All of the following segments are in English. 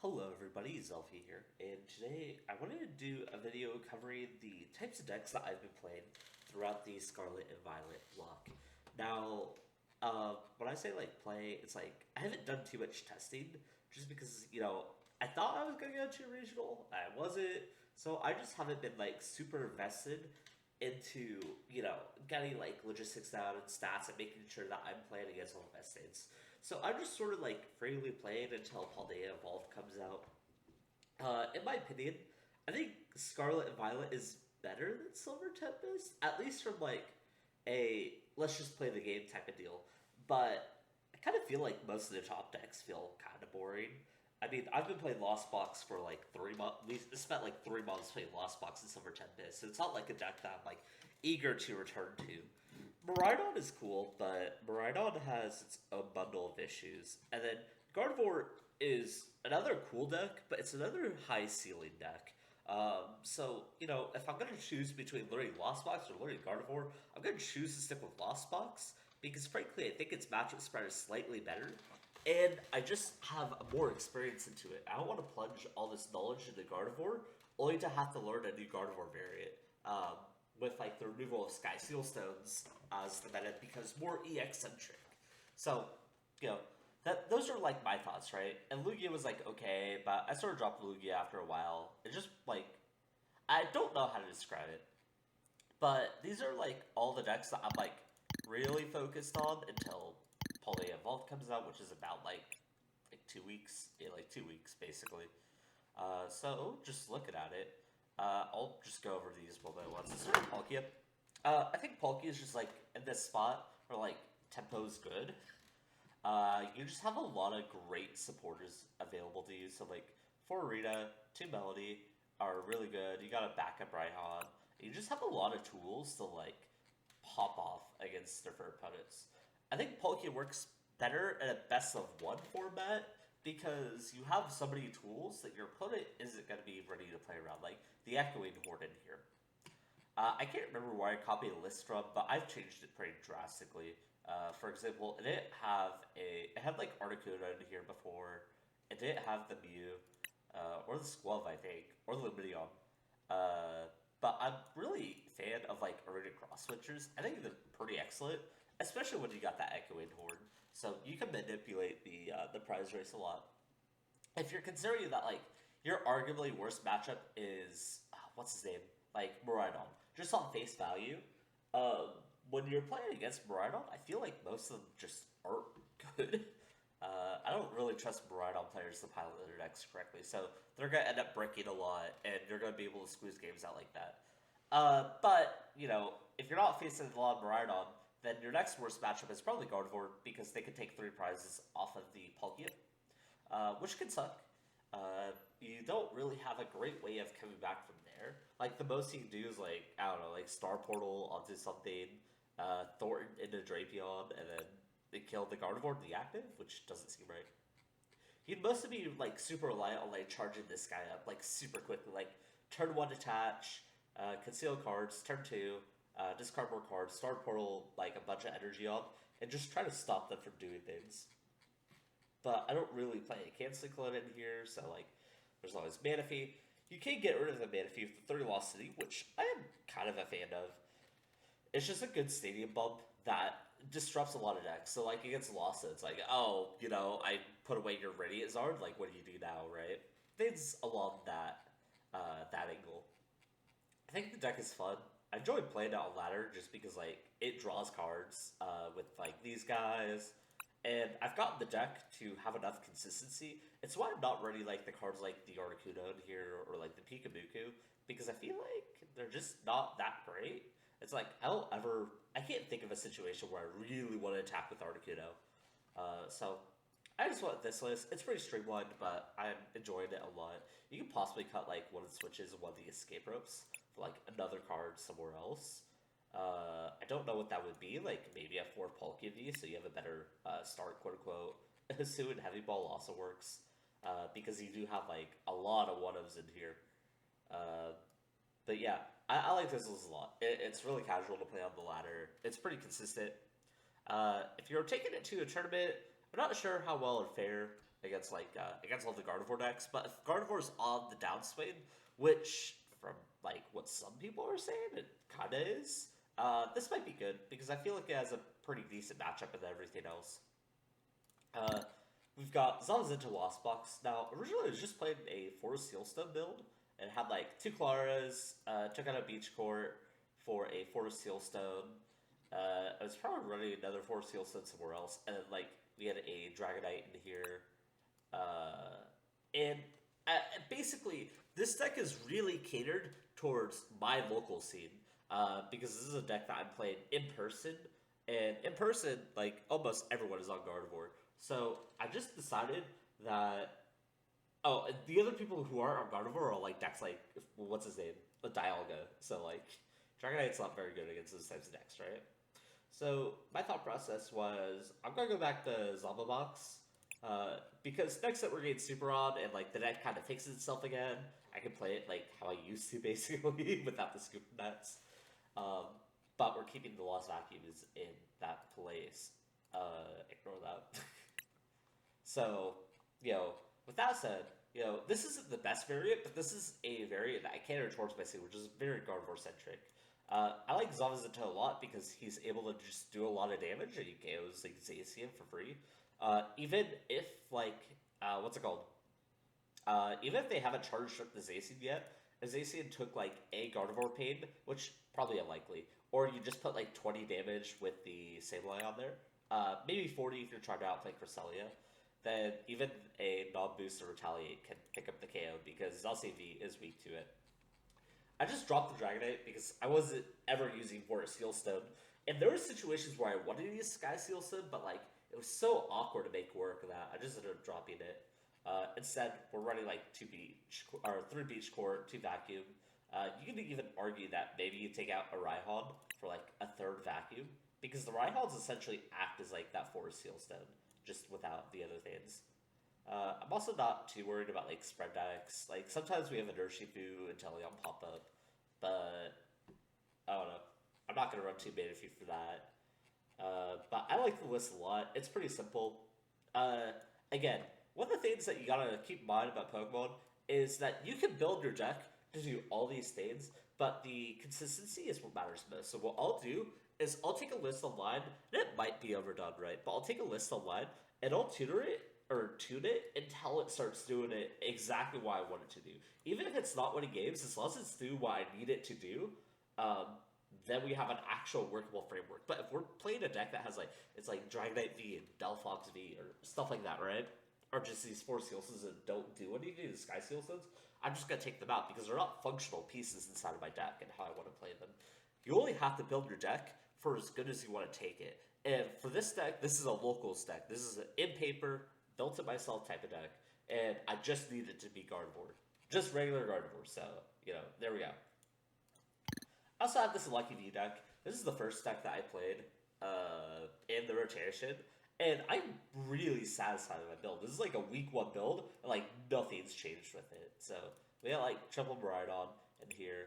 Hello everybody, Zelfie here, and today I wanted to do a video covering the types of decks that I've been playing throughout the Scarlet and Violet block. Now, when I say like play, it's like I haven't done too much testing, just because, I thought I was going to go to regional, I wasn't, so I just haven't been like super invested into, getting like logistics down and stats and making sure that I'm playing against all the best states. So I'm just sort of like freely playing until Paldea Evolved comes out. In my opinion, I think Scarlet and Violet is better than Silver Tempest, at least from like a let's just play the game type of deal. But I kind of feel like most of the top decks feel kind of boring. I mean, I've been playing Lost Box for like 3 months. We spent like 3 months playing Lost Box and Silver Tempest. So it's not like a deck that I'm like eager to return to. Maridon is cool, but Maridon has its own bundle of issues. And then Gardevoir is another cool deck, but it's another high ceiling deck. If I'm going to choose between learning Lost Box or learning Gardevoir, I'm going to choose to stick with Lost Box because, frankly, I think its matchup spread is slightly better. And I just have more experience into it. I don't want to plunge all this knowledge into Gardevoir, only to have to learn a new Gardevoir variant. With like the removal of Sky Seal Stones as the meta because more EX centric. So, those are like my thoughts, right? And Lugia was like okay, but I sort of dropped Lugia after a while. It just like I don't know how to describe it, but these are like all the decks that I'm like really focused on until Paldea Evolved comes out, which is about like 2 weeks, yeah, like 2 weeks basically. So just looking at it, I'll just go over these one by one. So starting Palkia, I think Palkia is just like in this spot where like tempo's good. You just have a lot of great supporters available to you. So like 4 Rita, 2 Melody are really good. You got a backup Raihan. You just have a lot of tools to like pop off against different opponents. I think Palkia works better in a best of one format because you have so many tools that your opponent isn't going to be ready to play around. Like the Echoing Horde in here. I can't remember where I copied a list from, but I've changed it pretty drastically. For example, it had like Articuno in here before. It didn't have the Mew, or the Squelch, I think, or the Lumineon. But I'm really a fan of like Arena Cross Switchers. I think they're pretty excellent, especially when you got that Echoing Horde. So you can manipulate the prize race a lot. If you're considering that like your arguably worst matchup is what's his name, like Maridon, just on face value, um, when you're playing against Maridon, I feel like most of them just aren't good. I don't really trust Maridon players to pilot their decks correctly, so they're gonna end up breaking a lot, and you're gonna be able to squeeze games out like that. But if you're not facing a lot of Maridon, then your next worst matchup is probably Gardevoir because they could take 3 prizes off of the Palkia, which can suck. You don't really have a great way of coming back from there. Like the most you can do is like I don't know, like Star Portal onto something, Thornton into Drapion, and then they kill the Gardevoir deactive, which doesn't seem right. He'd mostly be like super reliant on like charging this guy up like super quickly, like turn one attach, conceal cards, turn two, discard more cards, start portal like a bunch of energy on, and just try to stop them from doing things. But I don't really play a canceling clone in here, so like there's always Manaphy. You can get rid of the Manaphy with the 3 Velocity, which I am kind of a fan of. It's just a good stadium bump that disrupts a lot of decks. So like against Lost, it's like, oh, I put away your Radiant Zard. Like, what do you do now, right? Things along that angle. I think the deck is fun. I enjoy playing it on ladder just because like it draws cards with like these guys, and I've gotten the deck to have enough consistency. It's why I'm not running like the cards like the Articuno in here or like the Pikabuku because I feel like they're just not that great. It's like I can't think of a situation where I really want to attack with Articuno. So I just want this list. It's pretty streamlined, but I'm enjoying it a lot. You can possibly cut like one of the switches and one of the escape ropes for like another card somewhere else. I don't know what that would be. Like maybe a 4 Palkia V, so you have a better start, quote unquote. Sue and Heavy Ball also works because you do have like a lot of one-ofs in here. Uh, but yeah, I like this list a lot. It's really casual to play on the ladder. It's pretty consistent. If you're taking it to a tournament, I'm not sure how well it'd fare. against all the Gardevoir decks. But if Gardevoir's on the downswing, which from like what some people are saying it kind of is, this might be good because I feel like it has a pretty decent matchup with everything else. Uh, we've got Zelfie Lost Box. Now, originally I was just playing a Forest Sealstone build and had like two Claras, took out a Beach Court for a Forest Sealstone. I was probably running another Forest Sealstone somewhere else, and then like we had a Dragonite in here. And basically, this deck is really catered towards my local scene because this is a deck that I'm playing in person, and in person, like almost everyone is on Gardevoir. So I just decided that. Oh, and the other people who are on Gardevoir are like decks like what's his name, Dialga. So like Dragonite's not very good against those types of decks, right? So my thought process was I'm gonna go back to Zomba Box because decks that we're getting super on and like the deck kind of fixes itself again. I can play it like how I used to basically without the scoop nets. But we're keeping the Lost Vacuums in that place. Ignore that. So, with that said, this isn't the best variant, but this is a variant that I cater towards my scene, which is very Gardevoir centric. I like Zavazito a lot because he's able to just do a lot of damage and he KOs like Zacian for free. Even if like what's it called? Even if they haven't charged up the Zacian yet, if Zacian took like a Gardevoir pain, which probably unlikely, or you just put like 20 damage with the Sableye on there, maybe 40 if you're trying to outplay Cresselia, then even a non-boost or Retaliate can pick up the KO because Zelfie is weak to it. I just dropped the Dragonite because I wasn't ever using Forest Sealstone, and there were situations where I wanted to use Sky Sealstone, but like it was so awkward to make work that I just ended up dropping it. Instead, we're running like 3 Beach Court, 2 Vacuum. You can even argue that maybe you take out a Rhyhorn for like a 3rd Vacuum, because the Rhyhorns essentially act as like that Forest Sealstone, just without the other things. I'm also not too worried about like spread decks. Like sometimes we have a Urshifu and Teleon pop up, but I don't know. I'm not gonna run 2 Manaphy for that. But I like the list a lot. It's pretty simple. Again, one of the things that you gotta keep in mind about Pokemon is that you can build your deck to do all these things, but the consistency is what matters most. So what I'll do is I'll take a list online, and it might be overdone, right? But I'll take a list online and I'll tune it until it starts doing it exactly what I want it to do. Even if it's not winning games, as long as it's doing what I need it to do, then we have an actual workable framework. But if we're playing a deck that has it's like Dragonite V and Delphox V or stuff like that, right? Or just these 4 Sealstones that don't do anything, the Sky Sealstones, I'm just gonna take them out because they're not functional pieces inside of my deck and how I want to play them. You only have to build your deck for as good as you want to take it. And for this deck, this is a locals deck. This is an in-paper, built-it-myself type of deck. And I just need it to be Gardevoir. Just regular Gardevoir. So, there we go. I also have this Lucky V deck. This is the first deck that I played in the rotation. And I'm really satisfied with my build. This is like a week 1 build, and like nothing's changed with it. So we got like Triple Maridon in here.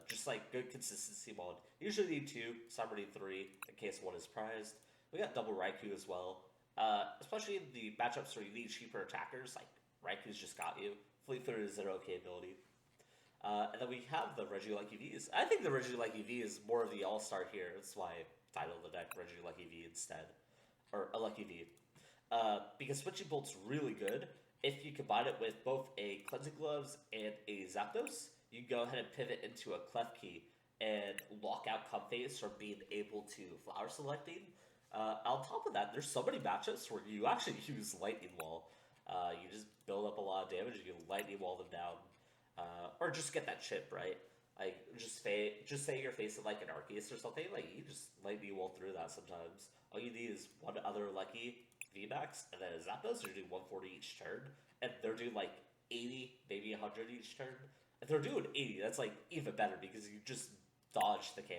Just like good consistency mod. Usually need 2, some need 3 in case 1 is prized. We got double Raikou as well. Especially in the matchups where you need cheaper attackers, like Raikou's just got you. Fleet Footer is an okay ability. And then we have the Regilucky Vs. I think the Regilucky V is more of the all-star here. That's why I titled the deck Regilucky V instead. Or a Lucky V. Because Switching Bolt's really good. If you combine it with both a Cleansing Gloves and a Zapdos, you can go ahead and pivot into a Clef Key and lock out Comphase from being able to Flower Selecting. On top of that, there's so many matchups where you actually use Lightning Wall. You just build up a lot of damage, you can Lightning Wall them down. Or just get that chip, right? Like, just say you're facing like an Arceus or something, like you just Lightning Wall through that sometimes. All you need is one other Lucky VMAX, and then Zapdos are doing 140 each turn, and they're doing like 80, maybe 100 each turn. If they're doing 80, that's like even better because you just dodge the KO.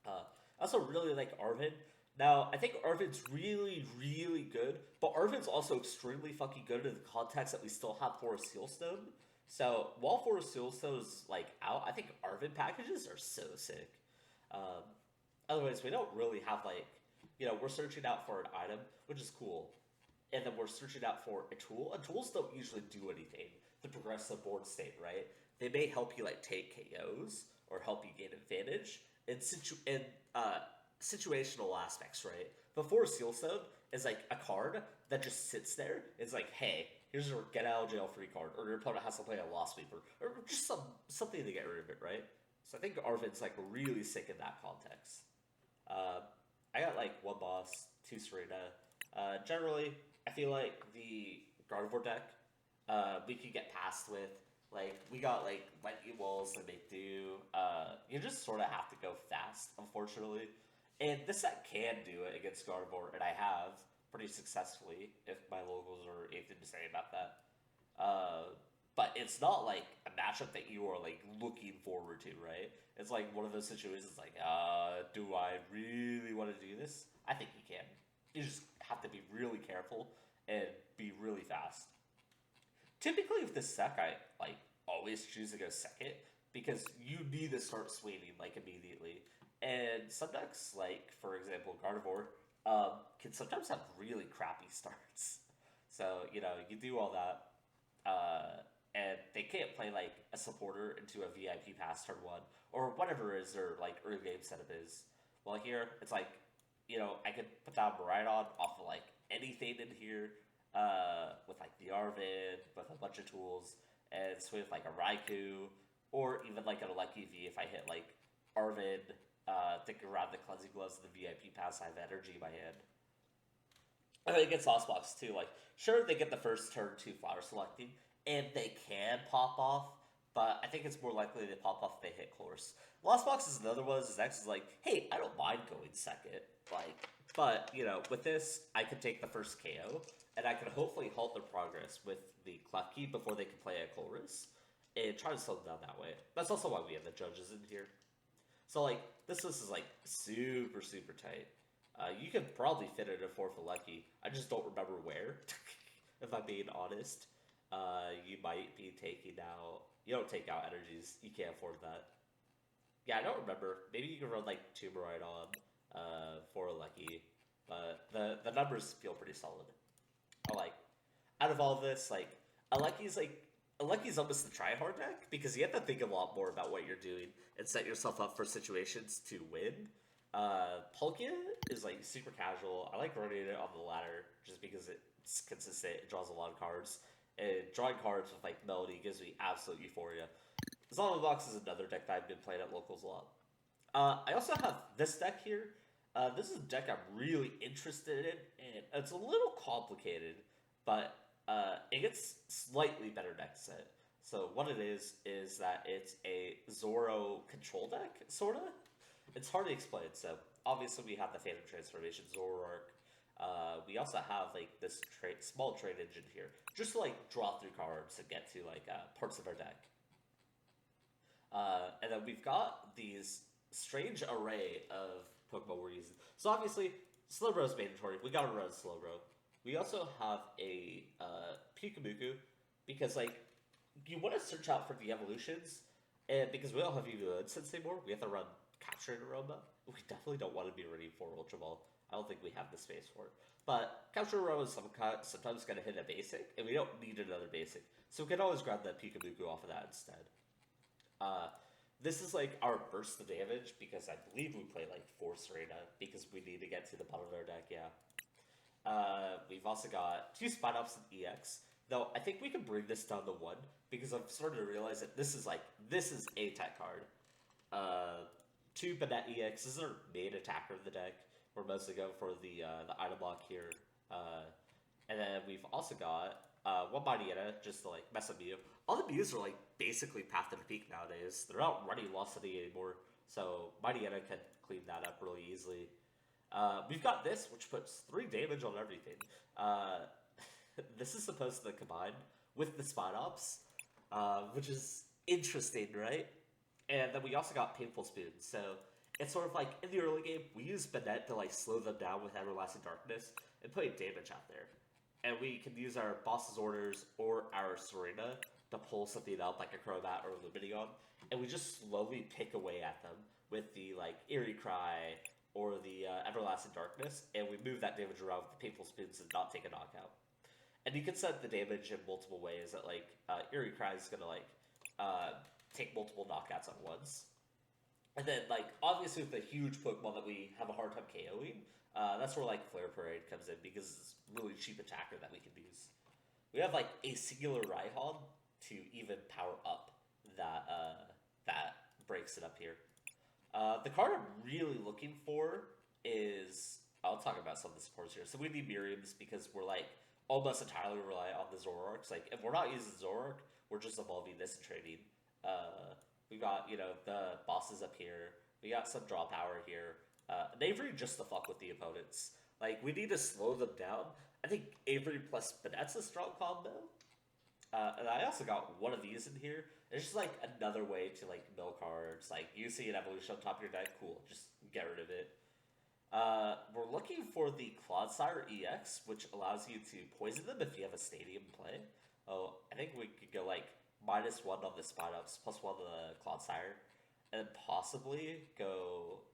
I also really like Arven. Now, I think Arven's really, really good, but Arven's also extremely fucking good in the context that we still have Forest Sealstone. So, while Forest Sealstone is like out, I think Arven packages are so sick. Otherwise, we don't really have we're searching out for an item, which is cool. and then we're searching out for a tool. And tools don't usually do anything to progress the board state, right? They may help you like take KOs or help you gain advantage in situational aspects, right? Before Seal Stone is like a card that just sits there. It's like, hey, here's your get out of jail free card, or your opponent has to play a Lost Sweeper, or just something to get rid of it, right? So I think Arvin's like really sick in that context. I got like one boss, two Serena. Generally, I feel like the Gardevoir deck we could get past with. Like, we got like lightning walls that make do. You just sort of have to go fast, unfortunately. And this set can do it against Gardevoir, and I have pretty successfully, if my locals are anything to say about that. But it's not like a matchup that you are like looking forward to, right? It's like one of those situations like, do I really want to do this? I think you can. You just have to be really careful and be really fast. Typically with this deck, I like always choose to go second because you need to start swinging like immediately. And some decks, like for example Gardevoir, can sometimes have really crappy starts. So you do all that, and they can't play like a supporter into a VIP pass turn one or whatever is their like early game setup is. Well, here it's like I could put down Maridon off of like anything in here, with like the Arvid, with a bunch of tools, and swing with like a Raikou, or even like a Lucky V if I hit like Arvid, think around the Cleansing Gloves of the VIP pass, I have energy in my hand. And then against Osmox too, like, sure, they get the first turn 2 flower selecting, and they can pop off, but I think it's more likely they pop off if they hit Chlorus. Lost Box is another one. His X is like, hey, I don't mind going second, like, but, with this, I can take the first KO, and I can hopefully halt their progress with the Clef Key before they can play a Chorus, and try to slow them down that way. That's also why we have the judges in here. So, like, this list is, like, super, super tight. You could probably fit it in 4 for Lucky. I just don't remember where, if I'm being honest. You might be taking out... You don't take out energies. You can't afford that. Yeah, I don't remember. Maybe you can run, like, Tumorite on for Lucky. But the numbers feel pretty solid. Out of all of this, like, a Lucky's almost the try-hard deck, because you have to think a lot more about what you're doing and set yourself up for situations to win. Palkia is, like, super casual. I like running it on the ladder, just because it's consistent, it draws a lot of cards, and drawing cards with, like, Melody gives me absolute euphoria. Zombie Box is another deck that I've been playing at locals a lot. I also have this deck here. This is a deck I'm really interested in, and it's a little complicated, but it gets slightly better next set. So what it is that it's a Zoro control deck, sort of. It's hard to explain. So obviously we have the Phantom Transformation Zoroark. We also have like this small trade engine here, just to like draw through cards and get to like parts of our deck. And then we've got these strange array of Pokemon we're using. So obviously Slowbro is mandatory. We gotta run Slowbro. We also have a Pikamuku, because like you want to search out for the evolutions, and because we don't have Evo Incense anymore, we have to run Capturing Aroma. We definitely don't want to be running for Ultra Ball. I don't think we have the space for it. But Capturing Aroma is sometimes going to hit a basic, and we don't need another basic, so we can always grab that Pikamuku off of that instead. This is like our burst of damage, because I believe we play like 4 Serena, because we need to get to the bottom of our deck, yeah. We've also got 2 Spot Ups and EX, though I think we can bring this down to 1, because I've started to realize that this is a tech card. 2 Banette EX, this is our main attacker of the deck. We're mostly going for the item block here. And then we've also got 1 Mightyena, just to like mess up Mew. All the Mews are like basically Path to the Peak nowadays. They're not running Velocity anymore, so Mightyena can clean that up really easily. We've got this, which puts 3 damage on everything. This is supposed to combine with the Spot Ops, which is interesting, right? And then we also got Painful Spoon, so it's sort of like, in the early game, we use Banette to like slow them down with Everlasting Darkness and put damage out there. And we can use our Boss's Orders or our Serena to pull something up, like a Crobat or a Lumineon, and we just slowly pick away at them with the like Eerie Cry or the Everlasting Darkness, and we move that damage around with the Painful Spoons and not take a knockout. And you can set the damage in multiple ways. That like Eerie Cry is gonna like take multiple knockouts at once. And then like obviously with a huge Pokemon that we have a hard time KOing, that's where like Flare Parade comes in because it's a really cheap attacker that we can use. We have like a singular Rhyhorn to even power up that breaks it up here. The card I'm really looking for is I'll talk about some of the supports here. So we need Miriams because we're like almost entirely rely on the Zoroarks. Like if we're not using Zoroark, we're just evolving this and trading. We got the bosses up here. We got some draw power here. Avery just to fuck with the opponents. Like we need to slow them down. I think Avery plus Banette's a strong combo. And I also got one of these in here. It's just like another way to like mill cards. Like you see an evolution on top of your deck, cool. Just get rid of it. We're looking for the Clodsire EX, which allows you to poison them if you have a stadium play. Oh, I think we could go like -1 on the Spinops, +1 on the Clodsire, and possibly go.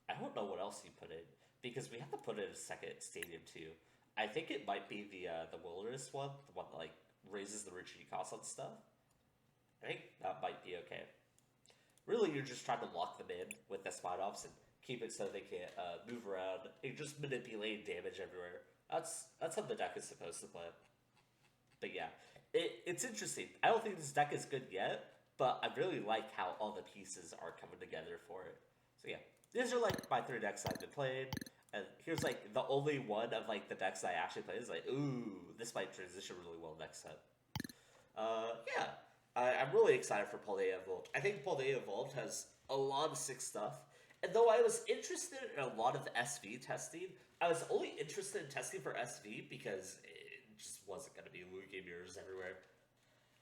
I don't know what else you put in because we have to put in a second stadium too. I think it might be the Wilderness one, the one that like raises the retreat cost on stuff. I think that might be okay. Really, you're just trying to lock them in with the Spinops and keep it so they can't move around and just manipulate damage everywhere. That's how the deck is supposed to play. But yeah, it's interesting. I don't think this deck is good yet, but I really like how all the pieces are coming together for it. So yeah, these are like my 3 decks I've been playing. And here's like the only one of like the decks I actually play is like, ooh, this might transition really well next set. Yeah, I'm really excited for Paldea Evolved. I think Paldea Evolved has a lot of sick stuff. And though I was interested in a lot of SV testing, I was only interested in testing for SV because it just wasn't going to be Lugia mirrors everywhere.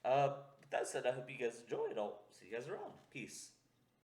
With that said, I hope you guys enjoyed. I'll see you guys around. Peace.